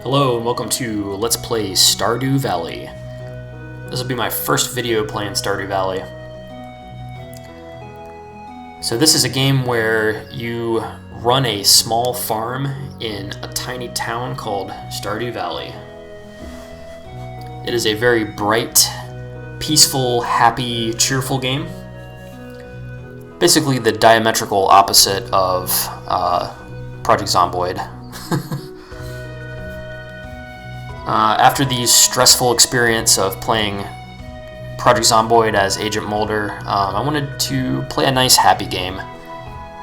Hello and welcome to Let's Play Stardew Valley. This will be my first video playing Stardew Valley. So this is a game where you run a small farm in a tiny town called Stardew Valley. It is a very bright, peaceful, happy, cheerful game. Basically the diametrical opposite of Project Zomboid. After the stressful experience of playing Project Zomboid as Agent Mulder, I wanted to play a nice, happy game.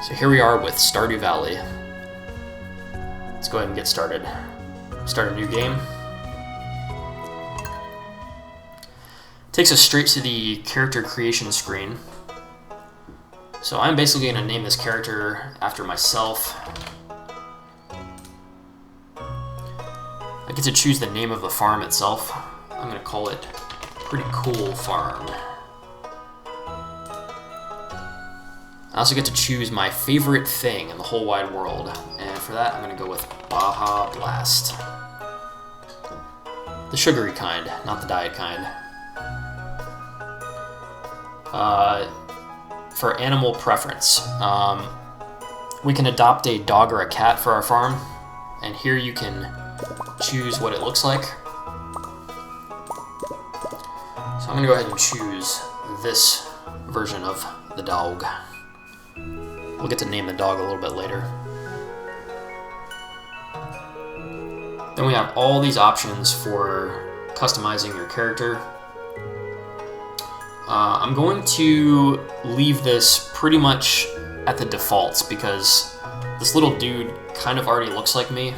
So here we are with Stardew Valley. Let's go ahead and get started. Start a new game. Takes us straight to the character creation screen. So I'm basically going to name this character after myself. I get to choose the name of the farm itself. I'm going to call it Pretty Cool Farm. I also get to choose my favorite thing in the whole wide world, and for that I'm going to go with Baja Blast. The sugary kind, not the diet kind. For animal preference, we can adopt a dog or a cat for our farm, and here you can choose what it looks like. So I'm going to go ahead and choose this version of the dog. We'll get to name the dog a little bit later. Then we have all these options for customizing your character. I'm going to leave this pretty much at the defaults because this little dude kind of already looks like me.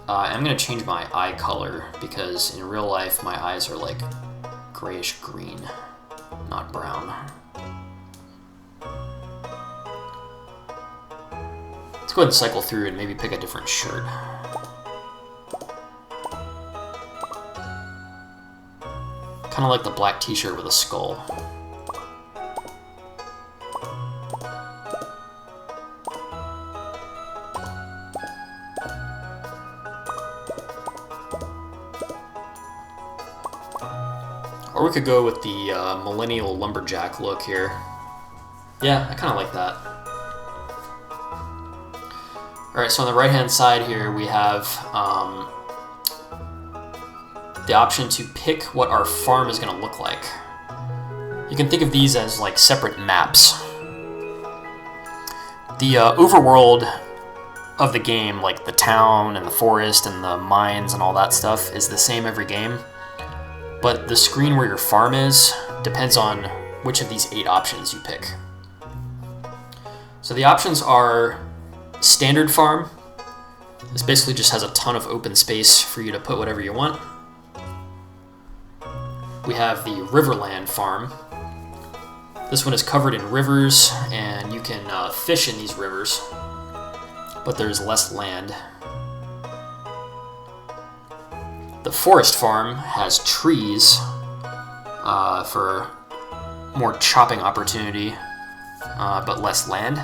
I'm going to change my eye color because in real life my eyes are like grayish green, not brown. Let's go ahead and cycle through and maybe pick a different shirt. Kind of like the black t-shirt with a skull. Or we could go with the millennial lumberjack look here. Yeah, I kind of like that. Alright, so on the right-hand side here we have the option to pick what our farm is going to look like. You can think of these as like separate maps. The overworld of the game, like the town and the forest and the mines and all that stuff, is the same every game. But the screen where your farm is depends on which of these 8 options you pick. So the options are Standard Farm. This basically just has a ton of open space for you to put whatever you want. We have the Riverland Farm. This one is covered in rivers, and you can fish in these rivers, but there's less land. The Forest Farm has trees for more chopping opportunity, but less land.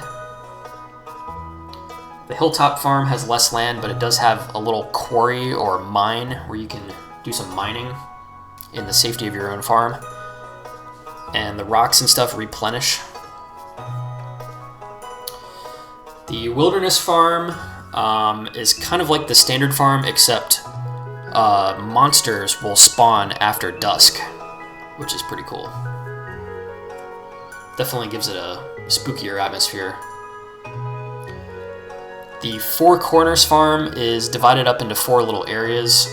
The Hilltop Farm has less land, but it does have a little quarry or mine where you can do some mining in the safety of your own farm. And the rocks and stuff replenish. The Wilderness Farm is kind of like the Standard Farm, except monsters will spawn after dusk, which is pretty cool. Definitely gives it a spookier atmosphere. The Four Corners Farm is divided up into 4 little areas,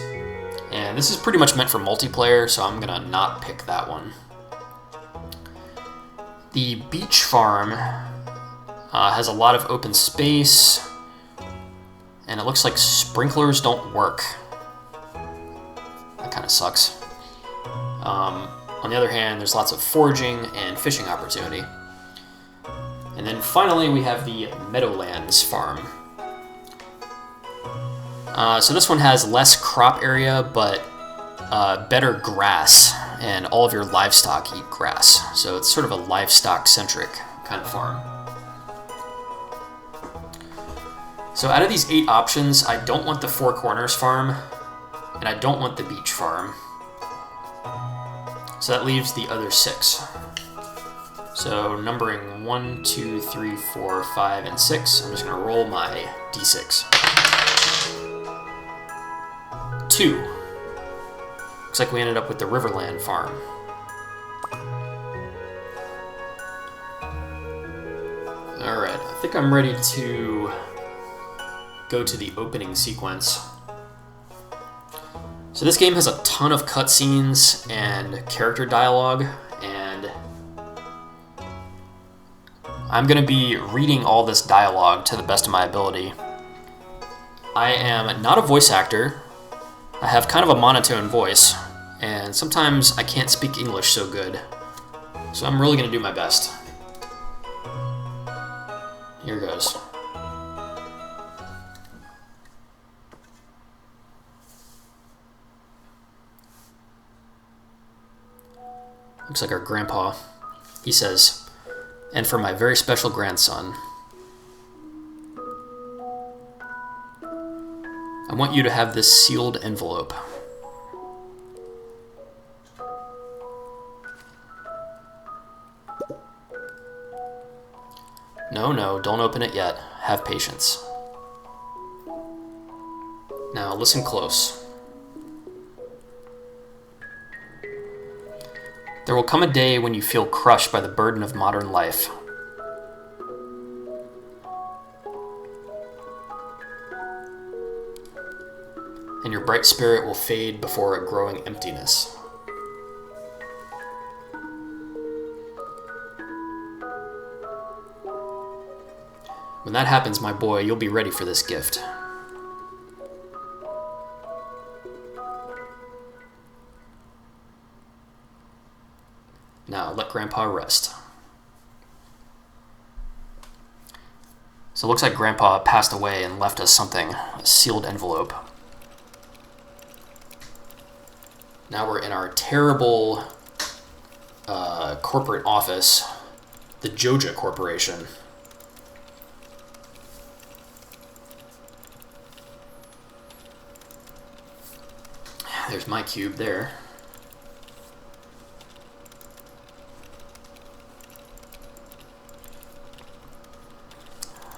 and this is pretty much meant for multiplayer, so I'm gonna not pick that one. The Beach Farm has a lot of open space, and it looks like sprinklers don't work. That kind of sucks. On the other hand, there's lots of foraging and fishing opportunity. And then finally we have the Meadowlands Farm. So this one has less crop area, but better grass, and all of your livestock eat grass. So it's sort of a livestock-centric kind of farm. So out of these 8 options, I don't want the Four Corners farm, and I don't want the beach farm. So that leaves the other 6. So numbering 1, 2, 3, 4, 5, and 6, I'm just going to roll my d6. 2. Looks like we ended up with the Riverland farm. Alright, I think I'm ready to go to the opening sequence. So this game has a ton of cutscenes and character dialogue, and I'm going to be reading all this dialogue to the best of my ability. I am not a voice actor. I have kind of a monotone voice, and sometimes I can't speak English so good. So I'm really going to do my best. Here goes. Looks like our grandpa. He says, "And for my very special grandson, I want you to have this sealed envelope. No, don't open it yet. Have patience. Now listen close. There will come a day when you feel crushed by the burden of modern life. And your bright spirit will fade before a growing emptiness. When that happens, my boy, you'll be ready for this gift. Now, let Grandpa rest." So it looks like Grandpa passed away and left us something, a sealed envelope. Now we're in our terrible corporate office, the Joja Corporation. There's my cube there.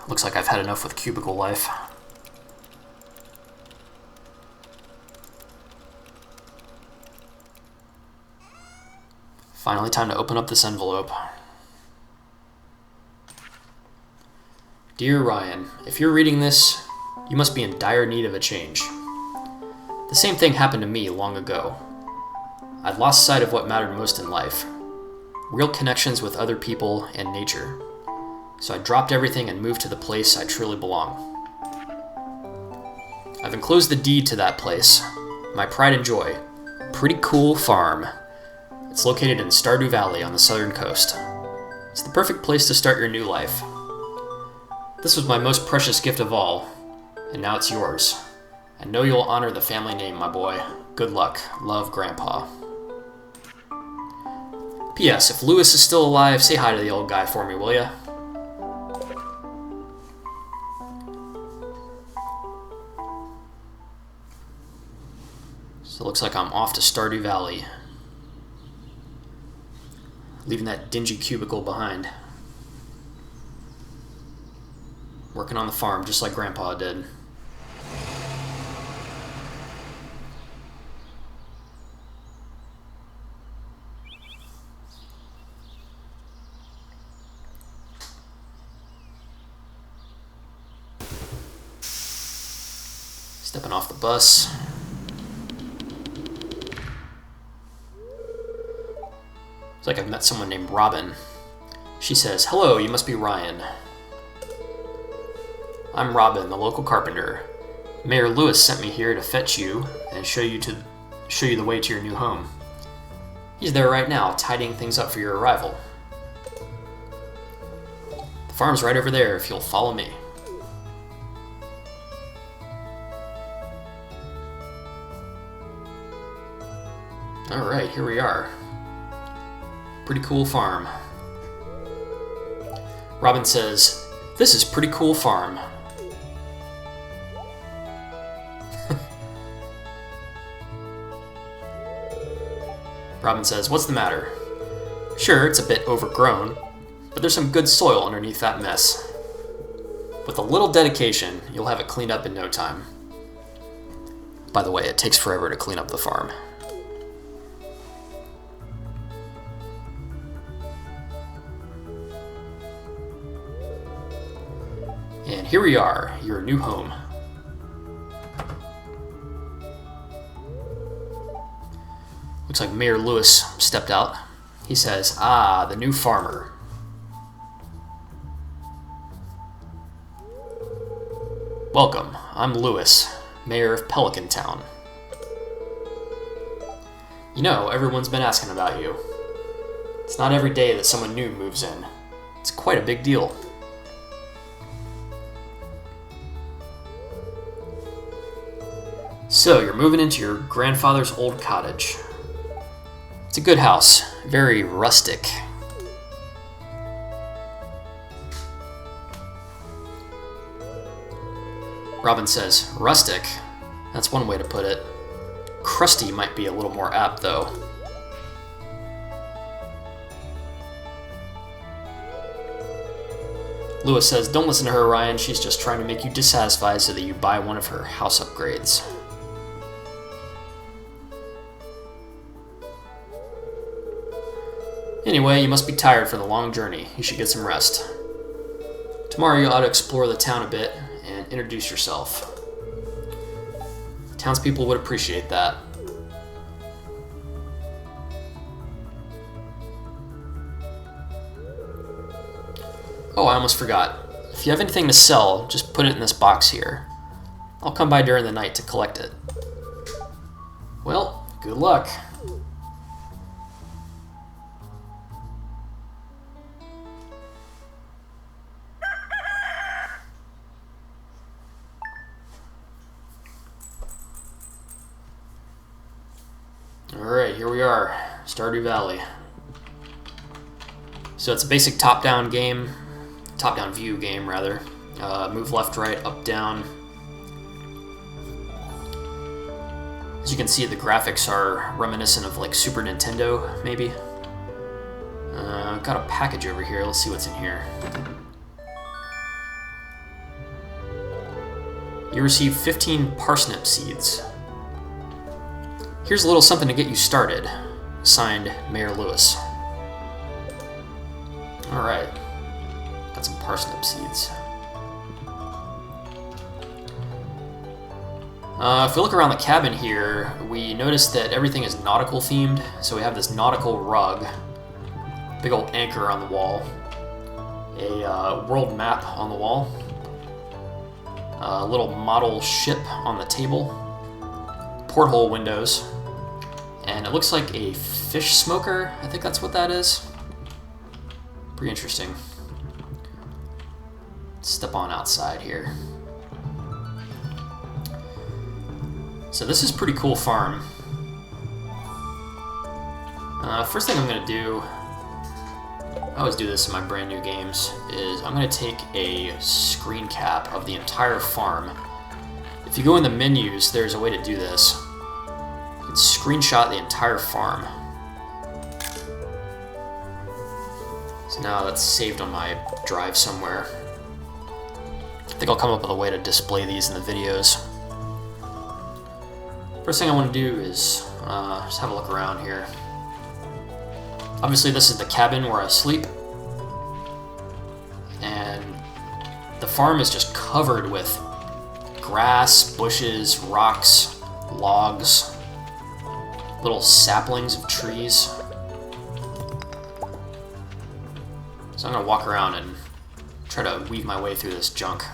Looks like I've had enough with cubicle life. Finally, time to open up this envelope. Dear Ryan, if you're reading this, you must be in dire need of a change. The same thing happened to me long ago. I'd lost sight of what mattered most in life, real connections with other people and nature. So I dropped everything and moved to the place I truly belong. I've enclosed the deed to that place, my pride and joy, Pretty Cool Farm. It's located in Stardew Valley on the southern coast. It's the perfect place to start your new life. This was my most precious gift of all, and now it's yours. I know you'll honor the family name, my boy. Good luck. Love, Grandpa. P.S. If Lewis is still alive, say hi to the old guy for me, will ya? So it looks like I'm off to Stardew Valley, leaving that dingy cubicle behind. Working on the farm just like Grandpa did. Stepping off the bus. It's like I've met someone named Robin. She says, "Hello, you must be Ryan." "I'm Robin, the local carpenter. Mayor Lewis sent me here to fetch you and show you the way to your new home. He's there right now, tidying things up for your arrival. The farm's right over there if you'll follow me." Alright, here we are. Pretty Cool Farm. Robin says, "This is Pretty Cool Farm. Robin says, "What's the matter?" "Sure, it's a bit overgrown, but there's some good soil underneath that mess. With a little dedication, you'll have it cleaned up in no time." By the way, it takes forever to clean up the farm. And here we are, your new home. Looks like Mayor Lewis stepped out. He says, "Ah, the new farmer." "Welcome, I'm Lewis, Mayor of Pelican Town. You know, everyone's been asking about you. It's not every day that someone new moves in. It's quite a big deal." "So, you're moving into your grandfather's old cottage. It's a good house, very rustic." Robin says, "Rustic? That's one way to put it. Crusty might be a little more apt, though." Lewis says, "Don't listen to her, Ryan. She's just trying to make you dissatisfied so that you buy one of her house upgrades." "Anyway, you must be tired from the long journey. You should get some rest. Tomorrow you ought to explore the town a bit and introduce yourself. Townspeople would appreciate that." "Oh, I almost forgot. If you have anything to sell, just put it in this box here. I'll come by during the night to collect it." "Well, good luck." Alright, here we are, Stardew Valley. So it's a basic top-down game, top-down view game, rather. Move left, right, up, down. As you can see, the graphics are reminiscent of like Super Nintendo, maybe. Got a package over here, let's see what's in here. You receive 15 parsnip seeds. Here's a little something to get you started. Signed, Mayor Lewis. Alright. Got some parsnip seeds. If we look around the cabin here, we notice that everything is nautical themed. So we have this nautical rug, big old anchor on the wall, a world map on the wall, a little model ship on the table, porthole windows, and it looks like a fish smoker. I think that's what that is. Pretty interesting. Let's step on outside here. So this is a pretty cool farm. First thing I'm going to do, I always do this in my brand new games, is I'm going to take a screen cap of the entire farm. If you go in the menus, there's a way to do this. You can screenshot the entire farm. So now that's saved on my drive somewhere. I think I'll come up with a way to display these in the videos. First thing I want to do is just have a look around here. Obviously this is the cabin where I sleep. And the farm is just covered with grass, bushes, rocks, logs, little saplings of trees. So I'm going to walk around and try to weave my way through this junk.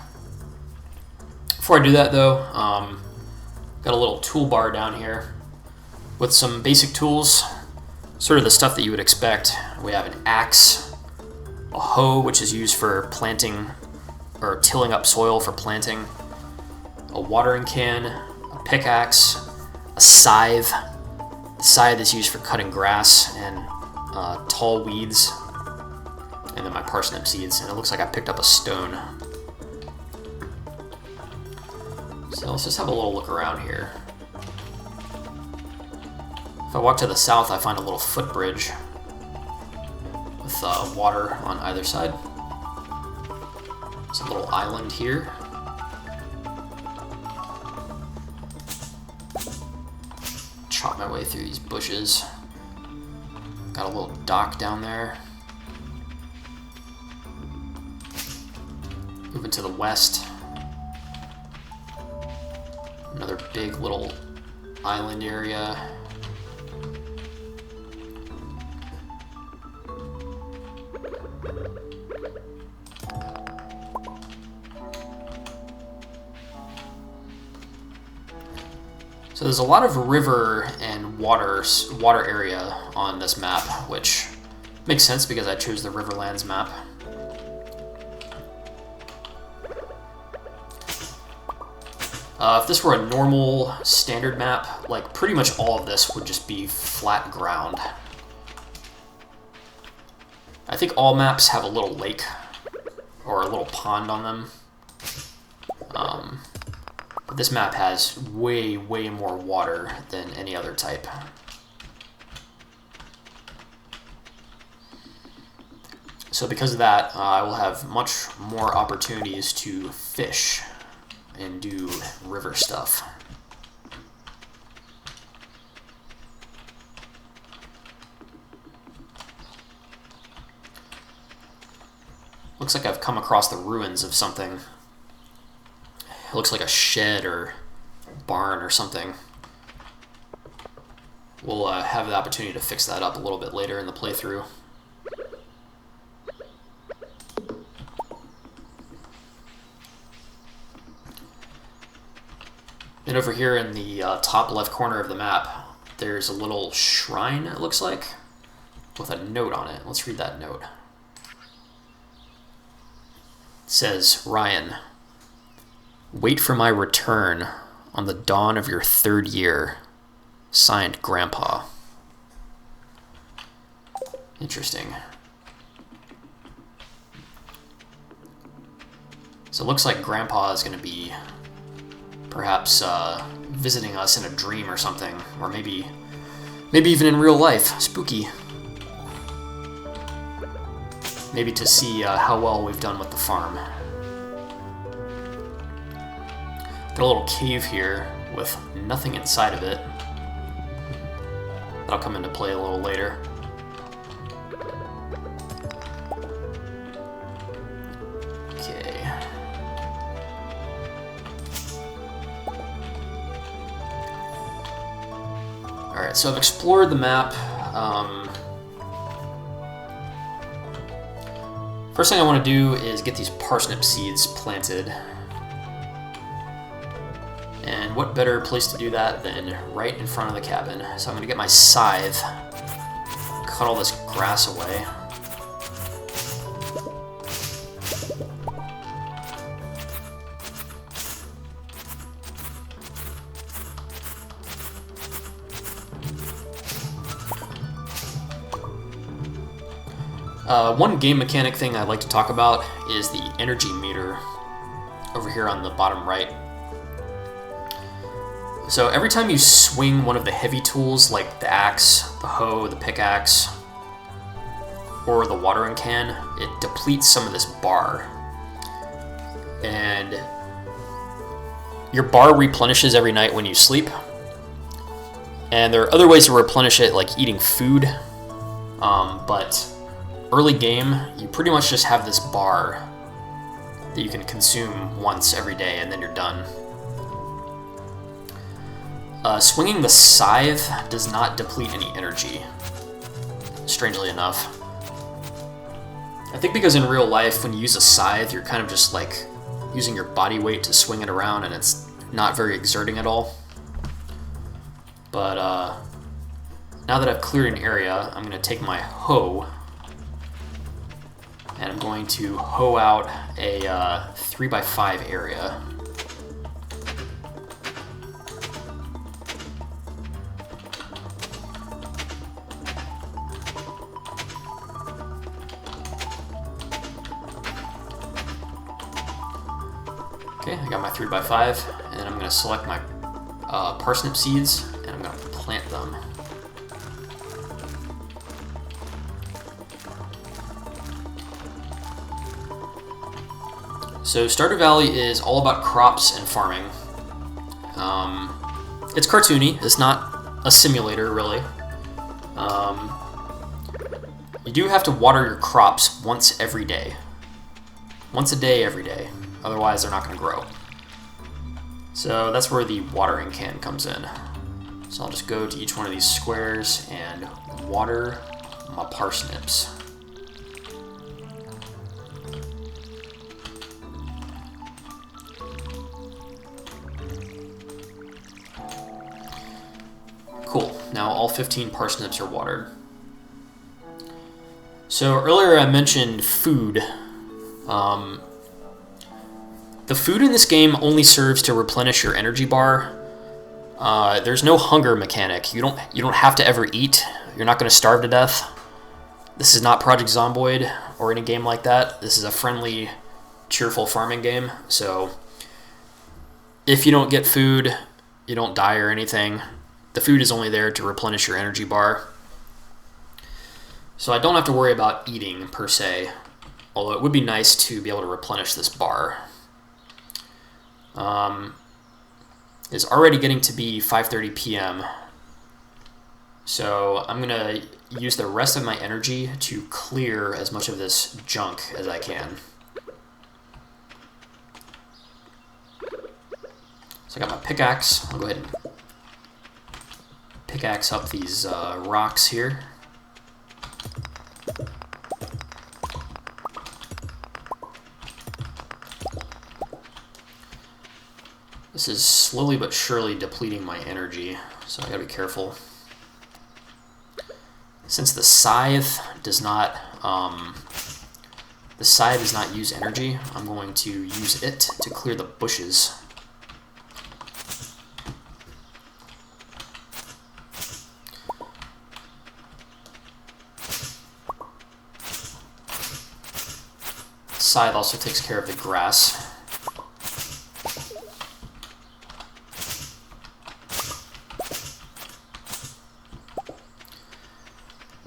Before I do that though, got a little toolbar down here with some basic tools, sort of the stuff that you would expect. We have an axe, a hoe, which is used for planting or tilling up soil for planting, a watering can, a pickaxe, a scythe. The scythe is used for cutting grass and tall weeds, and then my parsnip seeds, and it looks like I picked up a stone. So let's just have a little look around here. If I walk to the south, I find a little footbridge with water on either side. There's a little island here. Chop my way through these bushes. Got a little dock down there. Moving to the west. Another big little island area. So there's a lot of river and water area on this map, which makes sense because I chose the Riverlands map. If this were a normal standard map, like pretty much all of this would just be flat ground. I think all maps have a little lake or a little pond on them. But this map has way, way more water than any other type. So because of that, I will have much more opportunities to fish and do river stuff. Looks like I've come across the ruins of something. It looks like a shed or barn or something. We'll have the opportunity to fix that up a little bit later in the playthrough. And over here in the top left corner of the map, there's a little shrine, it looks like, with a note on it. Let's read that note. It says, Ryan, wait for my return on the dawn of your 3rd year. Signed, Grandpa. Interesting. So it looks like Grandpa is going to be perhaps visiting us in a dream or something, or maybe even in real life. Spooky. Maybe to see how well we've done with the farm. Got a little cave here with nothing inside of it. That'll come into play a little later. Okay. Alright, so I've explored the map. First thing I want to do is get these parsnip seeds planted. And what better place to do that than right in front of the cabin. So I'm going to get my scythe, cut all this grass away. One game mechanic thing I'd like to talk about is the energy meter over here on the bottom right. So every time you swing one of the heavy tools like the axe, the hoe, the pickaxe, or the watering can, it depletes some of this bar. And your bar replenishes every night when you sleep. And there are other ways to replenish it, like eating food. But early game, you pretty much just have this bar that you can consume once every day and then you're done. Swinging the scythe does not deplete any energy, strangely enough. I think because in real life, when you use a scythe, you're kind of just like using your body weight to swing it around and it's not very exerting at all. But now that I've cleared an area, I'm going to take my hoe and I'm going to hoe out a 3x5 area. Okay, I got my 3x5, and then I'm going to select my parsnip seeds, and I'm going to plant them. So Stardew Valley is all about crops and farming. It's cartoony. It's not a simulator, really. You do have to water your crops once every day. Once a day, every day. Otherwise, they're not going to grow. So that's where the watering can comes in. So I'll just go to each one of these squares and water my parsnips. Cool. Now all 15 parsnips are watered. So earlier I mentioned food. The food in this game only serves to replenish your energy bar. There's no hunger mechanic. You don't have to ever eat. You're not going to starve to death. This is not Project Zomboid or any game like that. This is a friendly, cheerful farming game. So if you don't get food, you don't die or anything. The food is only there to replenish your energy bar. So I don't have to worry about eating per se, although it would be nice to be able to replenish this bar. It's already getting to be 5:30 p.m. So I'm going to use the rest of my energy to clear as much of this junk as I can. So I got my pickaxe. I'll go ahead and pickaxe up these rocks here. This is slowly but surely depleting my energy, so I gotta be careful. Since the scythe does not use energy, I'm going to use it to clear the bushes. Scythe also takes care of the grass.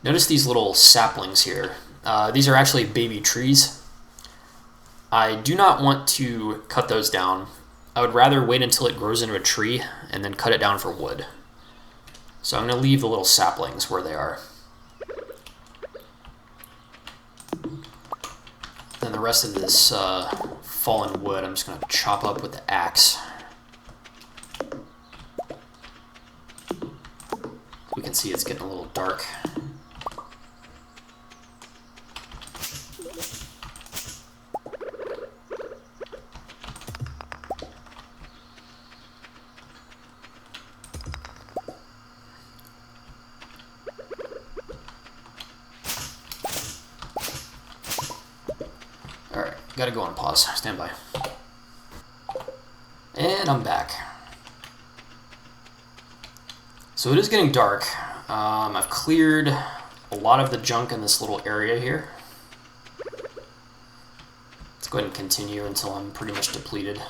Notice these little saplings here. These are actually baby trees. I do not want to cut those down. I would rather wait until it grows into a tree and then cut it down for wood. So I'm going to leave the little saplings where they are. Then the rest of this fallen wood I'm just going to chop up with the axe. We can see it's getting a little dark. Alright, gotta go on pause. Stand by. And I'm back. So it is getting dark. I've cleared a lot of the junk in this little area here. Let's go ahead and continue until I'm pretty much depleted.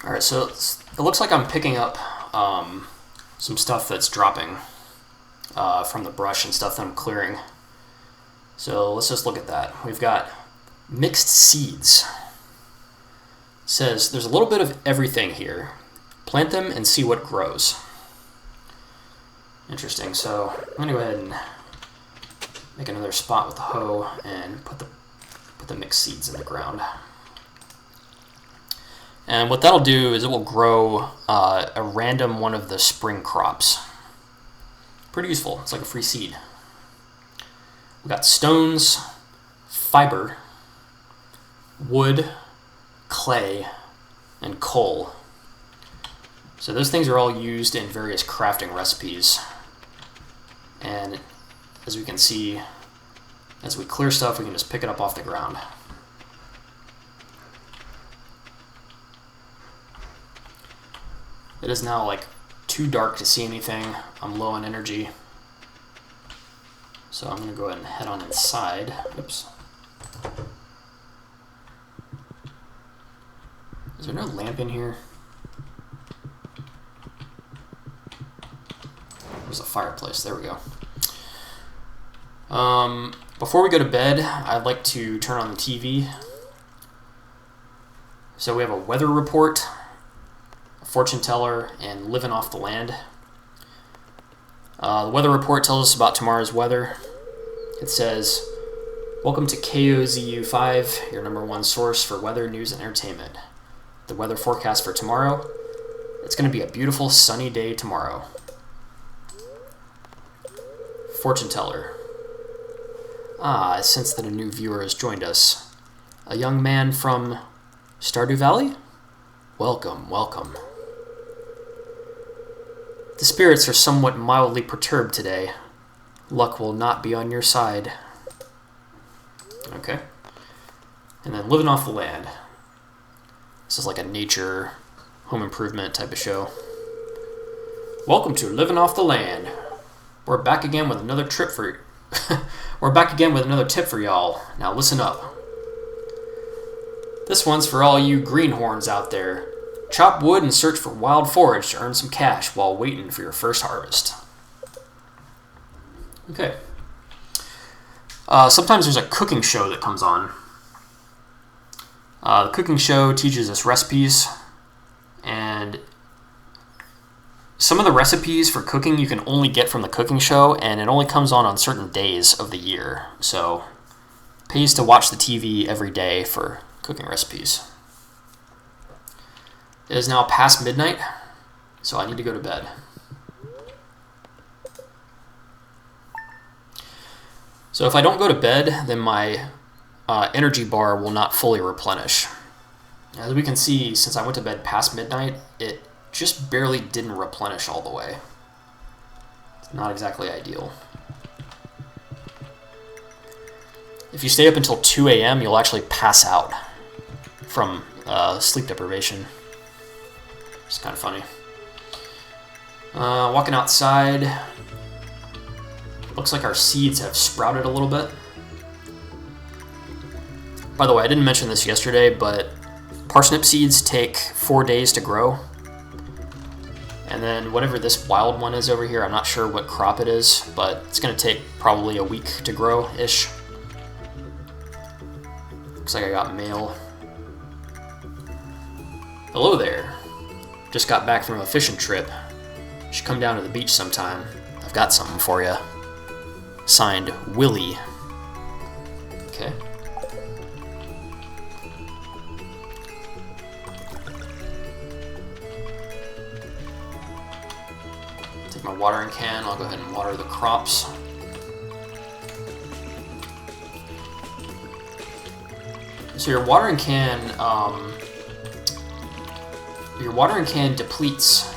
Alright, so it looks like I'm picking up some stuff that's dropping from the brush and stuff that I'm clearing. So let's just look at that. We've got mixed seeds. It says there's a little bit of everything here. Plant them and see what grows. Interesting. So I'm going to go ahead and make another spot with the hoe and put the mixed seeds in the ground. And what that'll do is it will grow a random one of the spring crops. pretty useful. It's like a free seed. We got stones, fiber, wood, clay, and coal. So those things are all used in various crafting recipes. And as we can see, as we clear stuff, we can just pick it up off the ground. It is now like too dark to see anything. I'm low on energy. So I'm going to go ahead and head on inside. Oops. Is there no lamp in here? There's a fireplace. There we go. Before we go to bed, I'd like to turn on the TV. So we have a weather report, a fortune teller, and living off the land. The weather report tells us about tomorrow's weather. It says, "Welcome to KOZU5, your #1 source for weather, news, and entertainment. The weather forecast for tomorrow. It's going to be a beautiful sunny day tomorrow." Fortune teller. I sense that a new viewer has joined us. A young man from Stardew Valley? Welcome, welcome. The spirits are somewhat mildly perturbed today. Luck will not be on your side. Okay. And then living off the land. This is like a nature, home improvement type of show. Welcome to Living Off the Land. We're back again with another trip for We're back again with another tip for y'all. Now listen up. This one's for all you greenhorns out there. Chop wood and search for wild forage to earn some cash while waiting for your first harvest. Okay. Sometimes there's a cooking show that comes on. The cooking show teaches us recipes, and some of the recipes for cooking you can only get from the cooking show, and it only comes on certain days of the year. So it pays to watch the TV every day for cooking recipes. It is now past midnight, so I need to go to bed. So if I don't go to bed, then my energy bar will not fully replenish. As we can see, since I went to bed past midnight, it just barely didn't replenish all the way. It's not exactly ideal. If you stay up until 2 a.m., you'll actually pass out from sleep deprivation. It's kind of funny. Walking outside. Looks like our seeds have sprouted a little bit. By the way, I didn't mention this yesterday, but parsnip seeds take 4 days to grow. And then whatever this wild one is over here, I'm not sure what crop it is, but it's going to take probably a week to grow-ish. Looks like I got mail. Hello there. Just got back from a fishing trip. You should come down to the beach sometime. I've got something for you. Signed, Willie. Okay. Take my watering can. I'll go ahead and water the crops. So your watering can depletes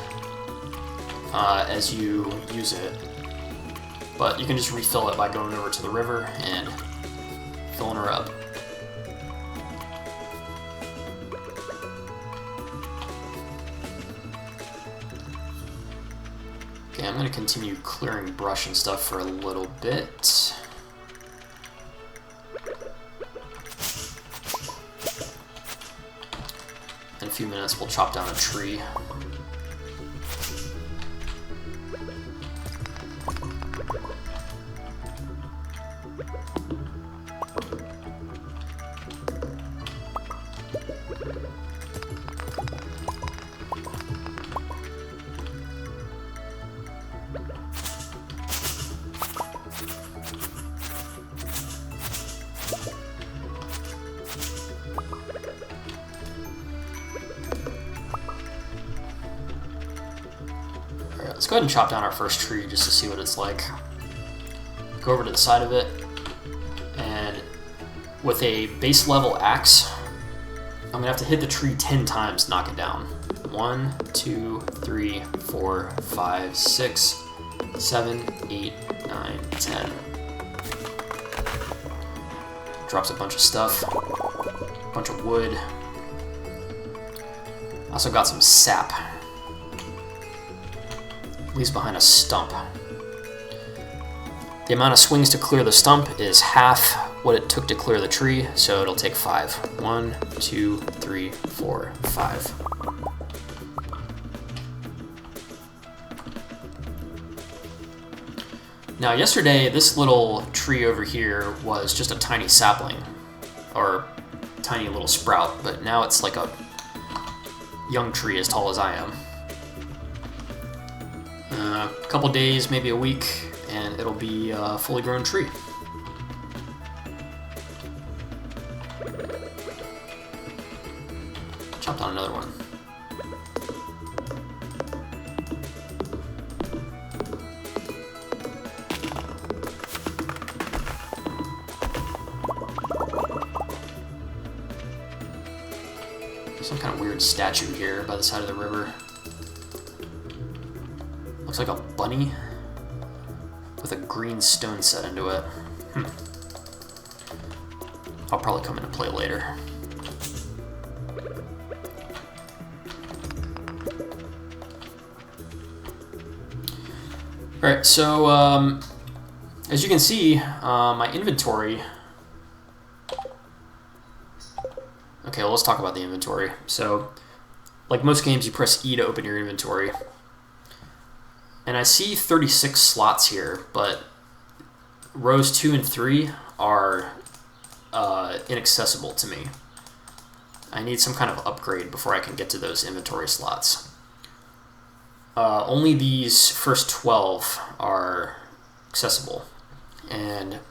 as you use it, but you can just refill it by going over to the river and filling her up. Okay, I'm going to continue clearing brush and stuff for a little bit. In a few minutes, we'll chop down a tree. let's go ahead and chop down our first tree just to see what it's like. Go over to the side of it, and with a base level axe, I'm gonna have to hit the tree 10 times to knock it down. 1, 2, 3, 4, 5, 6, 7, 8, 9, 10. Drops a bunch of stuff, a bunch of wood. Also got some sap. Leaves behind a stump. The amount of swings to clear the stump is half what it took to clear the tree, so it'll take 5. 1, 2, 3, 4, 5. Now yesterday, this little tree over here was just a tiny sapling, or tiny little sprout, but now it's like a young tree as tall as I am. A couple days, maybe a week, and it'll be a fully grown tree. Chopped on another one. Some kind of weird statue here by the side of the river. Looks like a bunny with a green stone set into it. I'll probably come into play later. Alright, so as you can see, my inventory... Okay, well, let's talk about the inventory. So, like most games, you press E to open your inventory. And I see 36 slots here, but rows 2 and 3 are inaccessible to me. I need some kind of upgrade before I can get to those inventory slots. Only these first 12 are accessible. And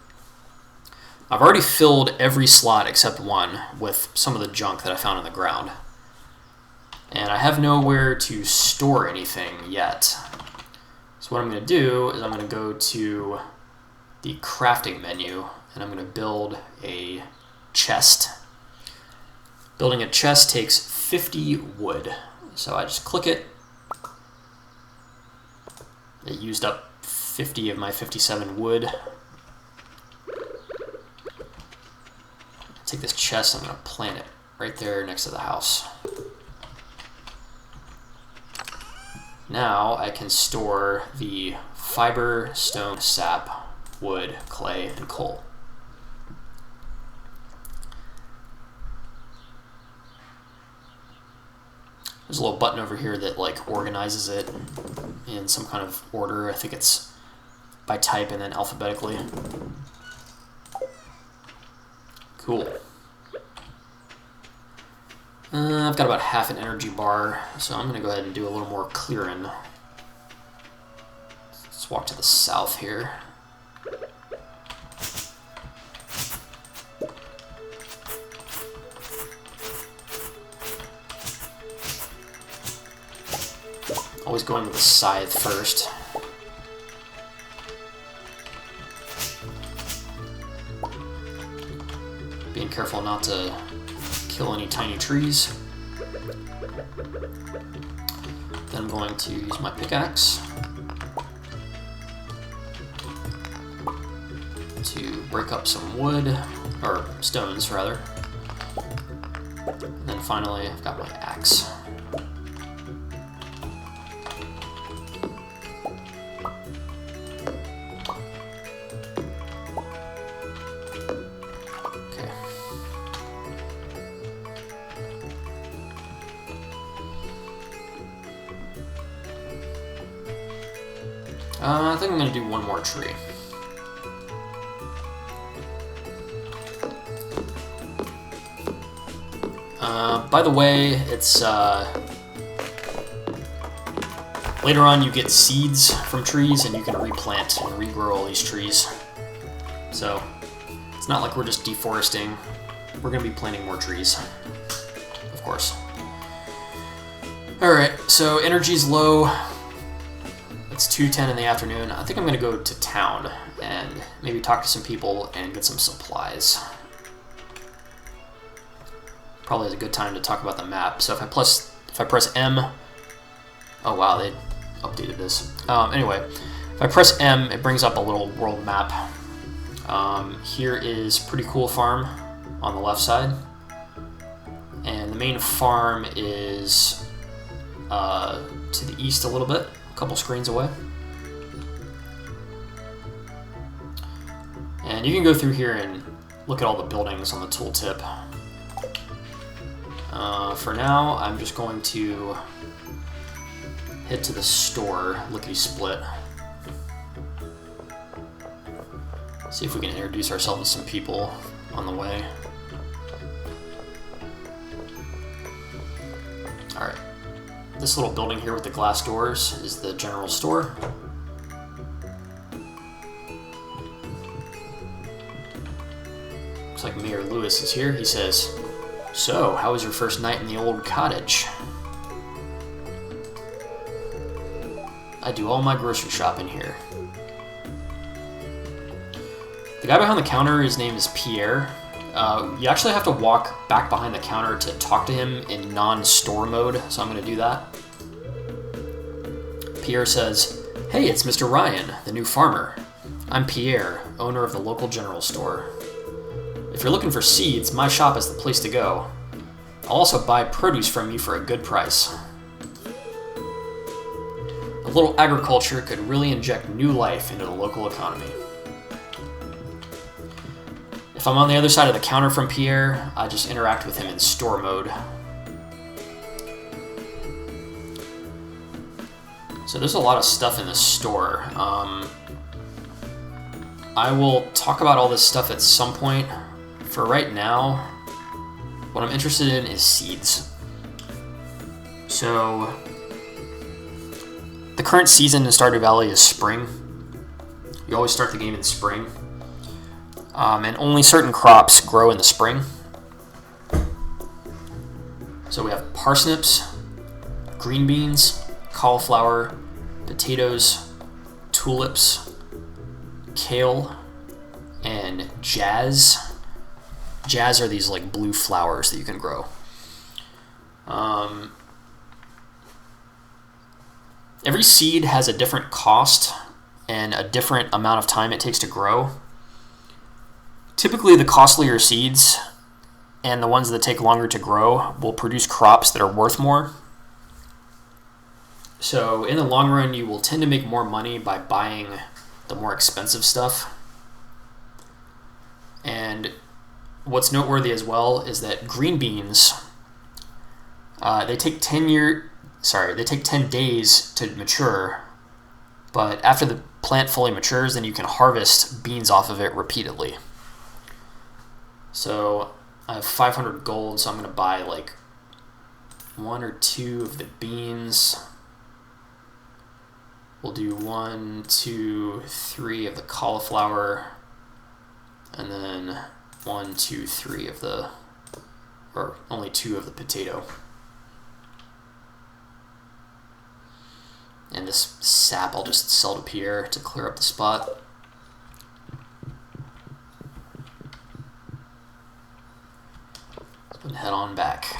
I've already filled every slot except one with some of the junk that I found on the ground. And I have nowhere to store anything yet. So what I'm going to do is I'm going to go to the crafting menu and I'm going to build a chest. Building a chest takes 50 wood. So I just click it. It used up 50 of my 57 wood. Take this chest, I'm going to plant it right there next to the house. Now I can store the fiber, stone, sap, wood, clay, and coal. There's a little button over here that like organizes it in some kind of order. I think it's by type and then alphabetically. Cool. I've got about half an energy bar, so I'm going to go ahead and do a little more clearing. Let's walk to the south here. Always going with the scythe first. Being careful not to kill any tiny trees. Then I'm going to use my pickaxe to break up some wood, or stones rather. And then finally I've got my axe. I think I'm going to do one more tree. By the way, it's later on you get seeds from trees and you can replant and regrow all these trees. So it's not like we're just deforesting. We're going to be planting more trees, of course. Alright, so energy's low. It's 2:10 in the afternoon. I think I'm going to go to town and maybe talk to some people and get some supplies. Probably is a good time to talk about the map. So if I press M, oh wow, they updated this. Anyway, if I press M, it brings up a little world map. Here is pretty cool farm on the left side, and the main farm is to the east a little bit, a couple screens away. And you can go through here and look at all the buildings on the tooltip. For now, I'm just going to head to the store, lickety-split. See if we can introduce ourselves to some people on the way. Alright. This little building here with the glass doors is the general store. Looks like Mayor Lewis is here. He says, "So, how was your first night in the old cottage?" "I do all my grocery shopping here." The guy behind the counter, his name is Pierre. You actually have to walk back behind the counter to talk to him in non-store mode, so I'm going to do that. Pierre says, "Hey, it's Mr. Ryan, the new farmer. I'm Pierre, owner of the local general store. If you're looking for seeds, my shop is the place to go. I'll also buy produce from you for a good price." A little agriculture could really inject new life into the local economy. If I'm on the other side of the counter from Pierre, I just interact with him in store mode. So there's a lot of stuff in the store. I will talk about all this stuff at some point. For right now, what I'm interested in is seeds. So the current season in Stardew Valley is spring. You always start the game in spring. And only certain crops grow in the spring. So we have parsnips, green beans, cauliflower, potatoes, tulips, kale, and jazz. Jazz are these like blue flowers that you can grow. Every seed has a different cost and a different amount of time it takes to grow. Typically, the costlier seeds and the ones that take longer to grow will produce crops that are worth more. So in the long run, you will tend to make more money by buying the more expensive stuff. And what's noteworthy as well is that green beans, they take 10 days to mature, but after the plant fully matures, then you can harvest beans off of it repeatedly. So I have 500 gold, so I'm going to buy like 1 or 2 of the beans. We'll do 1, 2, 3 of the cauliflower, and then 1, 2, 3 of the, or only 2 of the potato. And this sap I'll just sell to Pierre to clear up the spot. And head on back.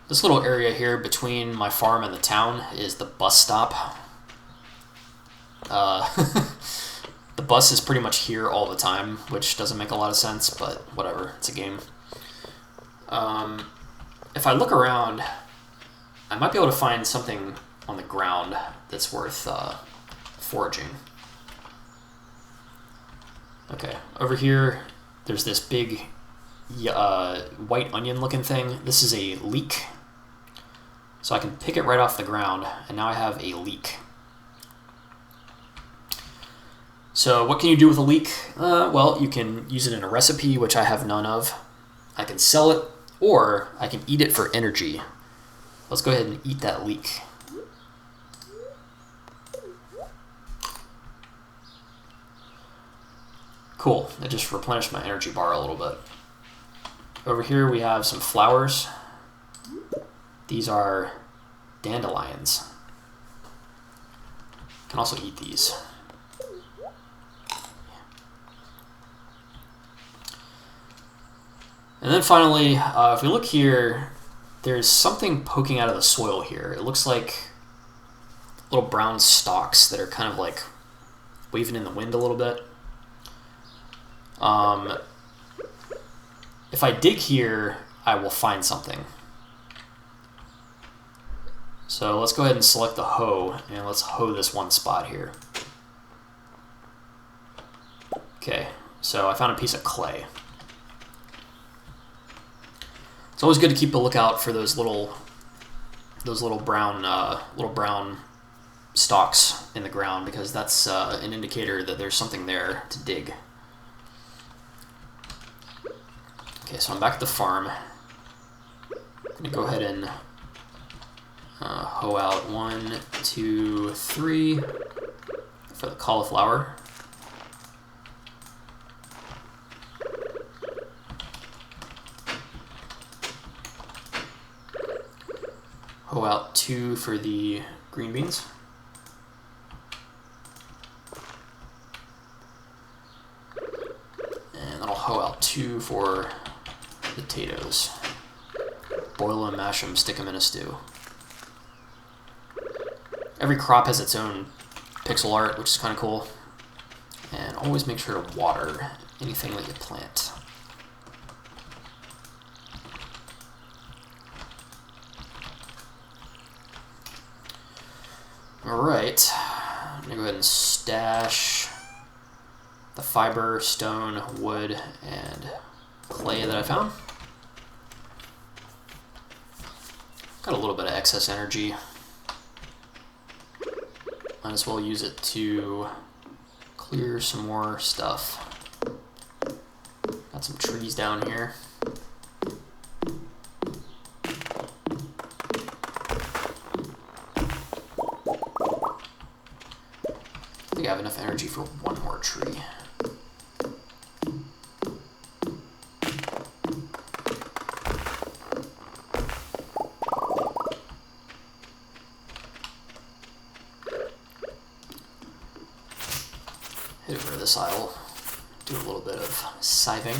This little area here between my farm and the town is the bus stop. The bus is pretty much here all the time, which doesn't make a lot of sense, but whatever, it's a game. If I look around, I might be able to find something on the ground that's worth foraging. Okay, over here, there's this big white onion looking thing. This is a leek. So I can pick it right off the ground, and now I have a leek. So what can you do with a leek? Well, you can use it in a recipe, which I have none of. I can sell it, or I can eat it for energy. Let's go ahead and eat that leek. Cool, it just replenished my energy bar a little bit. Over here we have some flowers. These are dandelions. You can also eat these. And then finally, if we look here, there's something poking out of the soil here. It looks like little brown stalks that are kind of like waving in the wind a little bit. If I dig here, I will find something. So let's go ahead and select the hoe, and let's hoe this one spot here. Okay, so I found a piece of clay. It's always good to keep a lookout for those little brown stalks in the ground, because that's an indicator that there's something there to dig. Okay, so I'm back at the farm. I'm gonna go ahead and hoe out 1, 2, 3 for the cauliflower. Hoe out 2 for the green beans. And then I'll hoe out 2 for potatoes. Boil them, mash them, stick them in a stew. Every crop has its own pixel art, which is kind of cool. And always make sure to water anything that you plant. Alright, I'm going to go ahead and stash the fiber, stone, wood, and clay that I found. Got a little bit of excess energy. Might as well use it to clear some more stuff. Got some trees down here. I think I have enough energy for one more tree. Head over to this aisle, do a little bit of scything.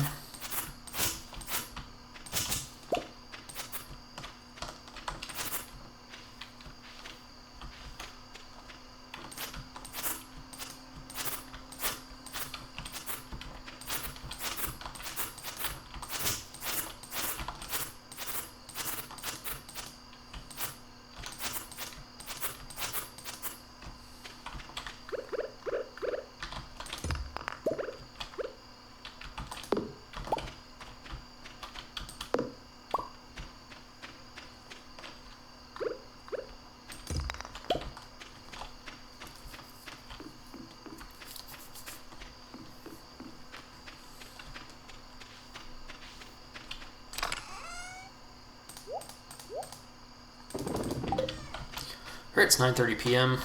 Alright, it's 9:30 p.m.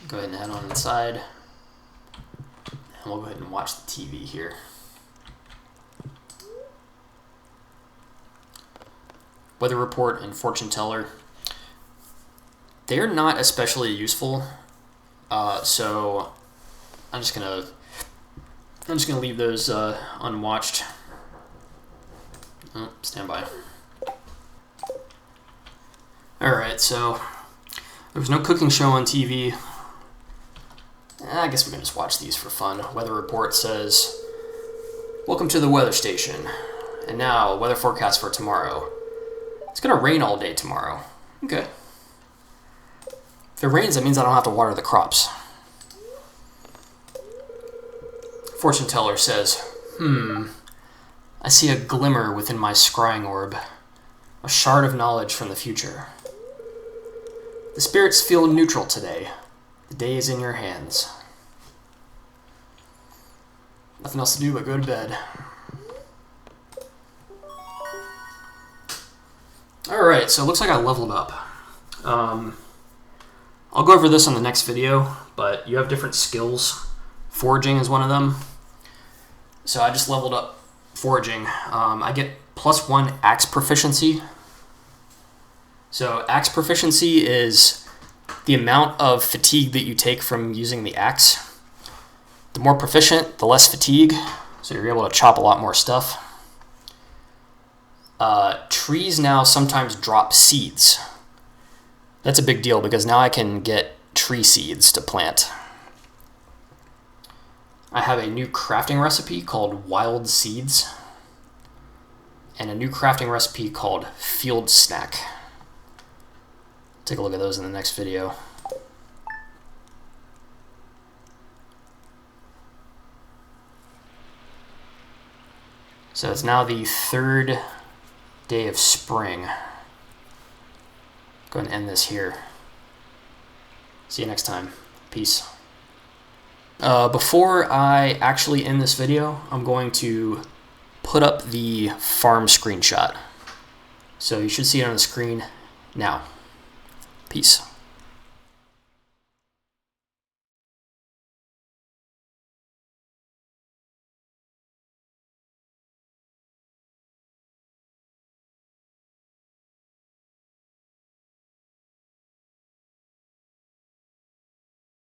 Go ahead and head on inside. And we'll go ahead and watch the TV here. Weather report and fortune teller. They're not especially useful, so I'm just gonna leave those unwatched. Oh, stand by. Alright, so there was no cooking show on TV. I guess we can just watch these for fun. Weather report says, "Welcome to the weather station. And now, weather forecast for tomorrow. It's gonna rain all day tomorrow." Okay. If it rains, that means I don't have to water the crops. Fortune teller says, I see a glimmer within my scrying orb. A shard of knowledge from the future. The spirits feel neutral today. The day is in your hands. Nothing else to do but go to bed. Alright, so it looks like I leveled up. I'll go over this on the next video, but you have different skills. Foraging is one of them. So I just leveled up foraging. I get +1 axe proficiency. So axe proficiency is the amount of fatigue that you take from using the axe. The more proficient, the less fatigue, so you're able to chop a lot more stuff. Trees now sometimes drop seeds. That's a big deal because now I can get tree seeds to plant. I have a new crafting recipe called Wild Seeds and a new crafting recipe called Field Snack. Take a look at those in the next video. So it's now the 3rd day of spring. Go ahead and end this here. See you next time. Peace. Before I actually end this video, I'm going to put up the farm screenshot. So you should see it on the screen now. Peace.